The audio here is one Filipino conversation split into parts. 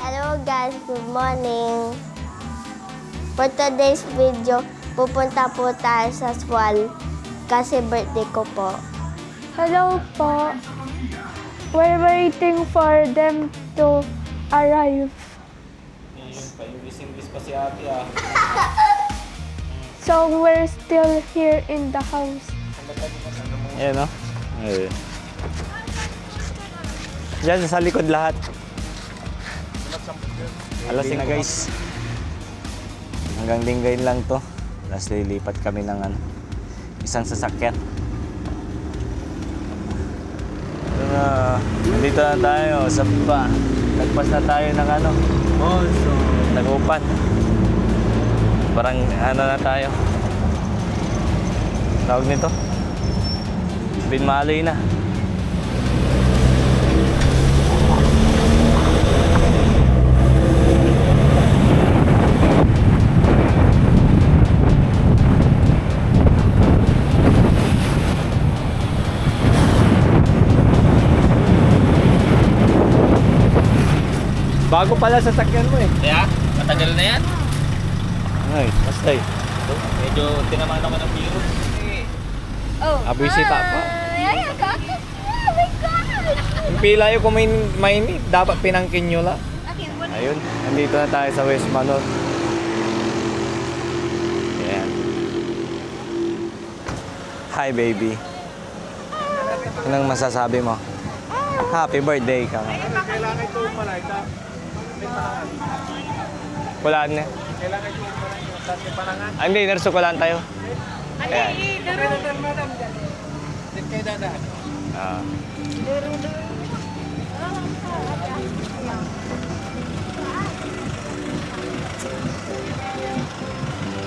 Hello guys, good morning. For today's video, pupunta po tayo sa Swal kasi birthday ko po. Hello po. We're waiting for them to arrive. Pa-English pa si ate ah. So we're still here in the house. Ayan o. Ayan. Diyan sa likod lahat. Alas na guys. Hanggang linggayin lang to. Tapos lilipat kami ng isang sasakyan. Ito na. Nandito na tayo sa baba. Nagpas na tayo ng Nagupan. Parang na tayo. Tawag nito. Binmaloy na. Bago pala sasakyan mo eh. Kaya, matagal na yan. Ay, basta eh. Medyo tinamaan ako ng virus. Abisita pa. Ay, oh my God! Yung pila yung kung mainit, dapat pinangkin nyo lang. Ayun, nandito na tayo sa West Manor. Ayan. Hi baby. Anong masasabi mo? Happy birthday ka nga. Kailangan ito pala, Wala na. kailangan ito pala yung dati parangan. Ah, hindi, narsukulan tayo. Ayan. Madam, din kayo dadaan. Ah.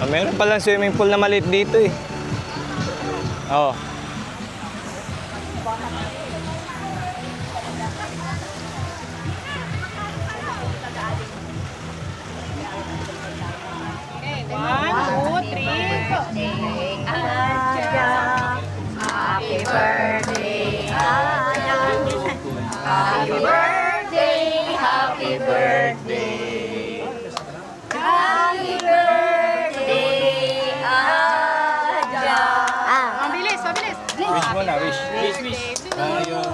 Meron palang swimming pool na maliit dito eh. Oo. Mabilis, mabilis. Wish mo na, wish. Wish. Ayun.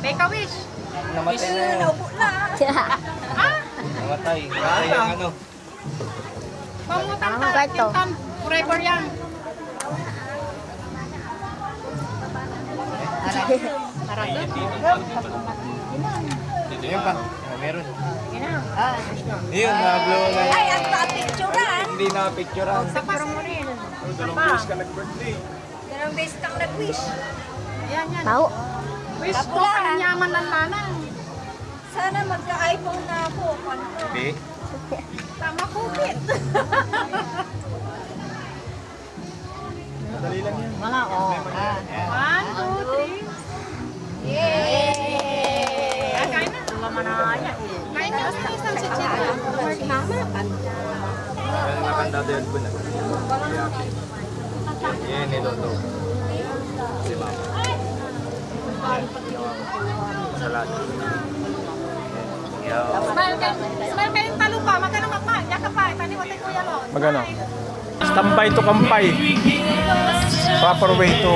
Make a wish. Namatay na yun. Namatay. Namatay yung ano. Pangutang Ano ba ito? Forever yan. Ayun pa. Meron. Yun, nablo na. Ay, ang pa-picturean. Hindi na picturean. Picture mo rin. Dalawang beses ka nag-birthday. Dalawang beses kang nag-wish. Yan, yan. Mau. Wish ko kanyaman ng nanang. Sana magka-iPhone na ako. Hindi. Tama ko, Pit. Madali lang yan. Mga One, two, three. Yay! Ah, kain na. Kain na. Isang si Chita. Nakandado yun ko na. Yan, niloto. Si mama. Salad. Yo. Smile kayong talo pa. Magkano magma. Diyan ka pa. Taniwatay Kuya Lo. Magano? Standby to kampay. Proper way to...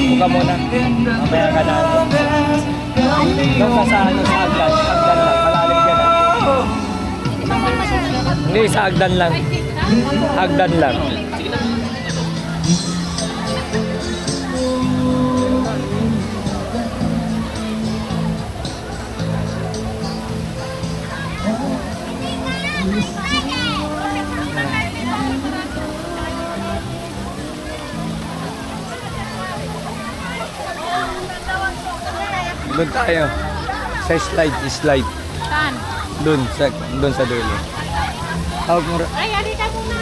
Buka muna. Mamaya ka na. Doon ka sa sa hagdan. Hagdan lang. Malalim ka na. Hindi, sa hagdan lang. Hagdan lang. Doon tayo. Sa slide. Saan? Doon sa dulo. Hawag mo. Ay, halika muna.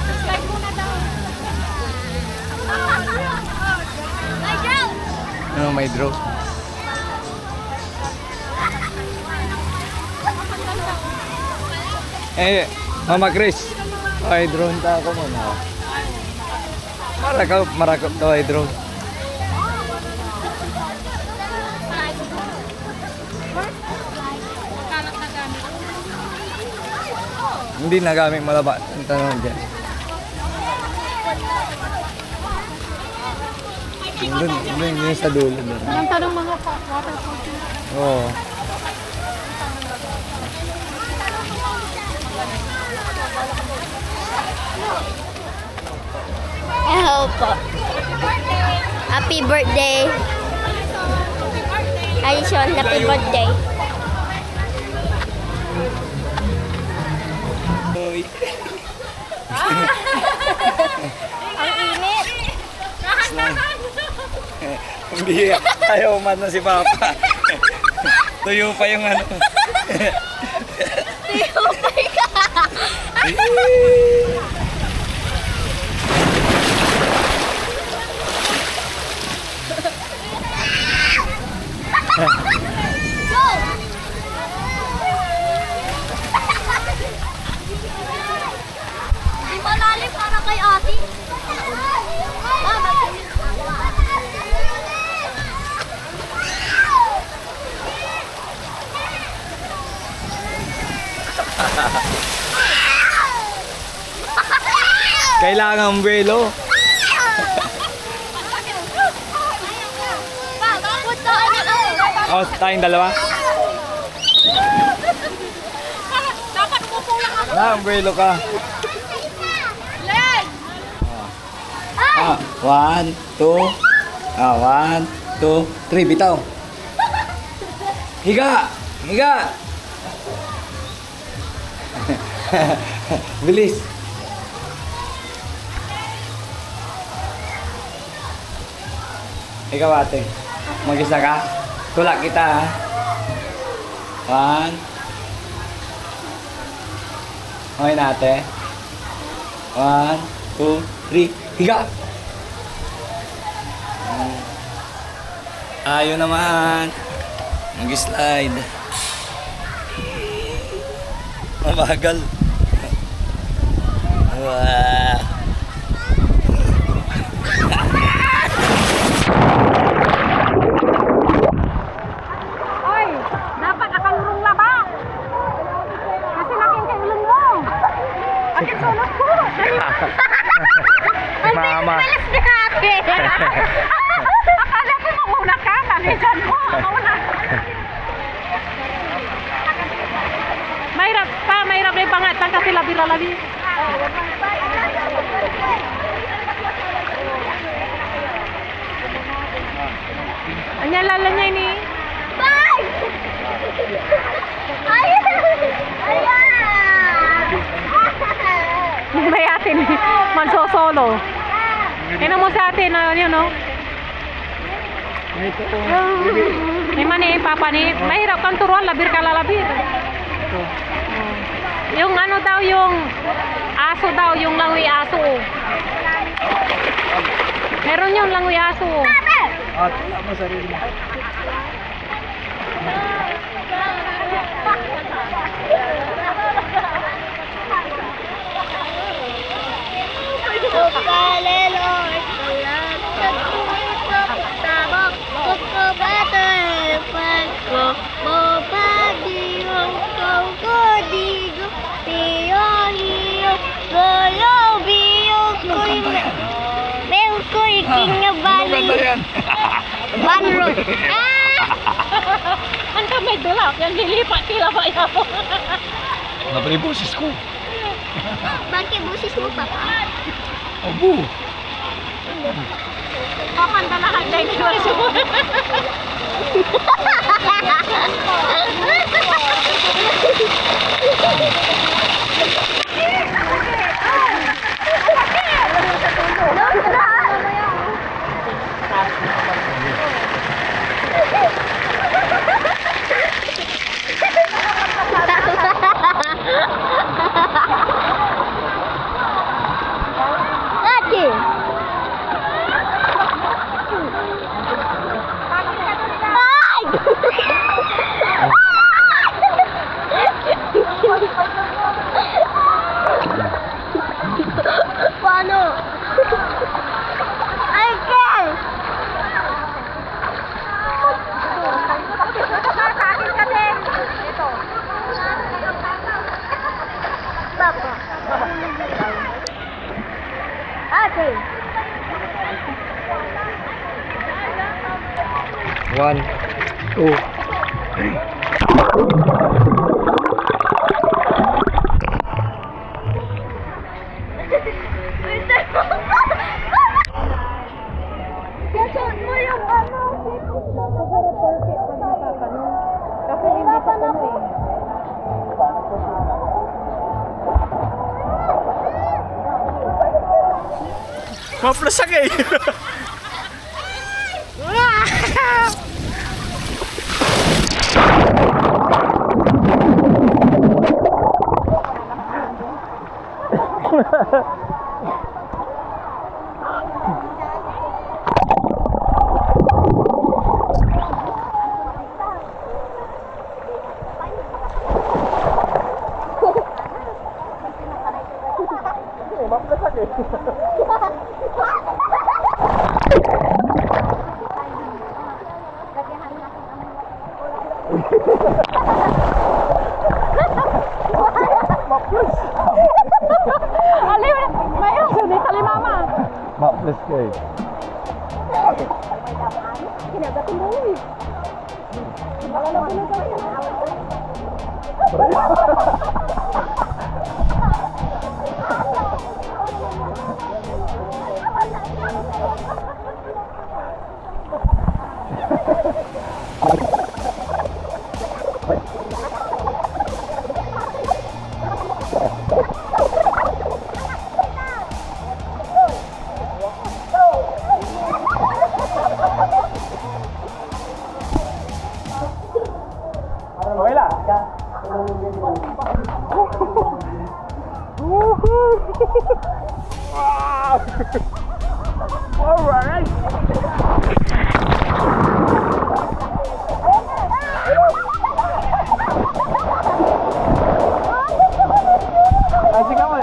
Subscribe muna daw. Ano, may drone? Eh, Mama Chris. Ay, drone ta ako muna. Marakot daw ay drone. Hindi nagamit malaba ang tanong dyan. Doon yun sa dulo doon. Ang tanong mga water fountain. Oo. Hello po. Happy birthday. Ayun, happy birthday. Ang init. Hindi, ayaw man na si Papa. Tuyo pa yung ano. Tiyupay ka. Di malalim para kay ate. Kailangan buwelo. Oh, tayong dalawa. Dapat umupo lang ako. Ang buwelo ka. Len! Ah, 1, 2. 1, 2, 3. Bitaw. Higa! Higa! Bilis. Ikaw ate. Mag-isa ka? Tulak kita ha. 1. Okay na ate. 1, 2, 3. Higa! Ayaw naman. Mag-slide. Mabagal. Wow. Oy, dapat nakalurong laba. Kasi laking kay ulong mo. Akin sulong ko. Mama. Akala ko mauna ka. Kanisan mo. Mauna. Mahirap pa. Mahirap na ipangatan kasi labi-labi. Anya lala niya ini. Bye! Ayan! Hindi ba yatin mansosolo? Ino mo sa atin na yun no? Ni mani papa ni mahirap kang turuan labir ka lalabir. Yung ano daw yung aso daw yung langoy aso. Meron yung langoy aso. At mo sarili mo. Banrot. Ang kamay dulak, yung lilipat tila ba yapo. Nabali boses ko. Bakit busis mo, Papa? Abu. Kakanda na hagday ni Marso. 1, 2, 3. Kasuot mo yung ano. Kasi hindi pa puno eh. Maplasak eh. Alin, mayroon sunit kali mama. Maplas ka eh. Okay lang. Wow! Alright! Sige mo.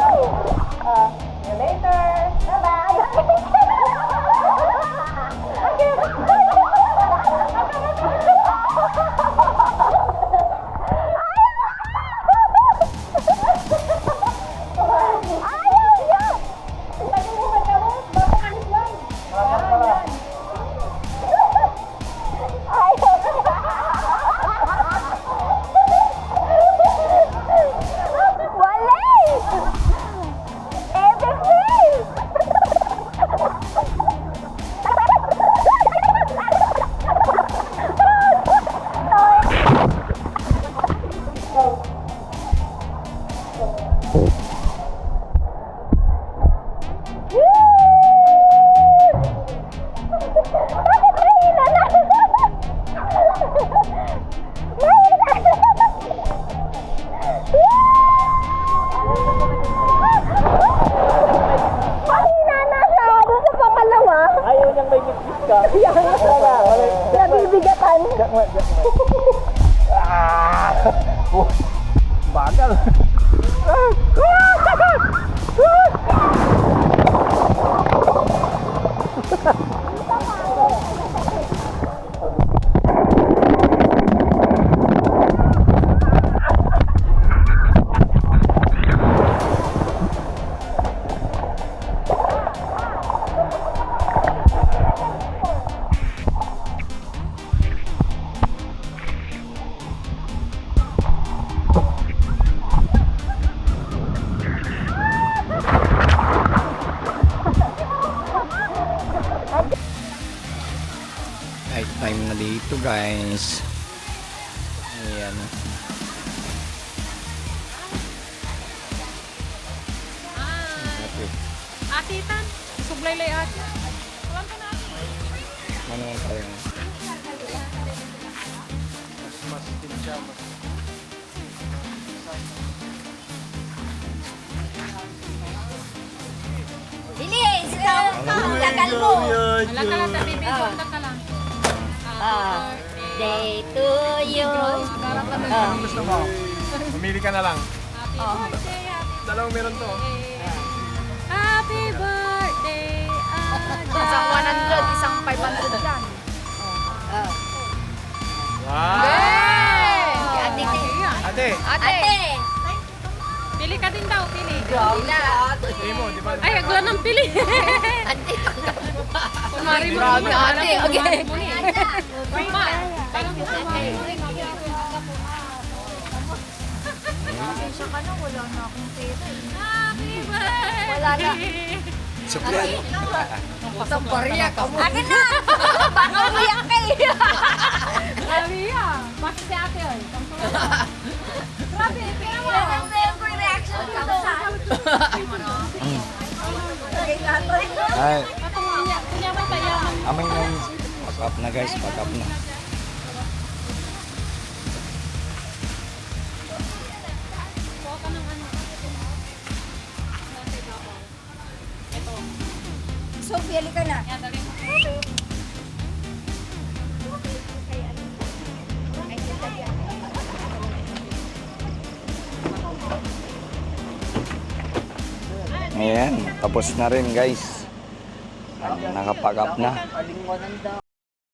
Ayaw niyang may gitgit ka. Nabibigatan. Bagal. Night time na dito guys. Ayan. Ate Tan, suglaylay ate. Walang ka na ate. Ano ang tayo? Bilis! Tagal mo! Wala ka lang sa bibig ko, wala ka lang. Day to you. Gusto mo? Mamili ka na lang. Happy birthday, happy Dalawang meron to. Happy birthday, Ada. Isang 100, isang 500 lang. Wow! Ate, Ate! ate! Pili ka din daw, pili. Grabe. Hindi mo, di ba? Ay, agla ng pili. Ate, tanggap mo. Grabe ate. Okay. Wala na. Isang bariya ka mo. Akin na! Baka umiyak ka eh. Grabe yan. Bakit si ate yun? Grabe, kaya mo. Yung reaction dito. Ay. Amay na yun. Pack up na guys, pack up na. Sophie, halika na. Ayan, tapos na rin guys. Nakapack up na.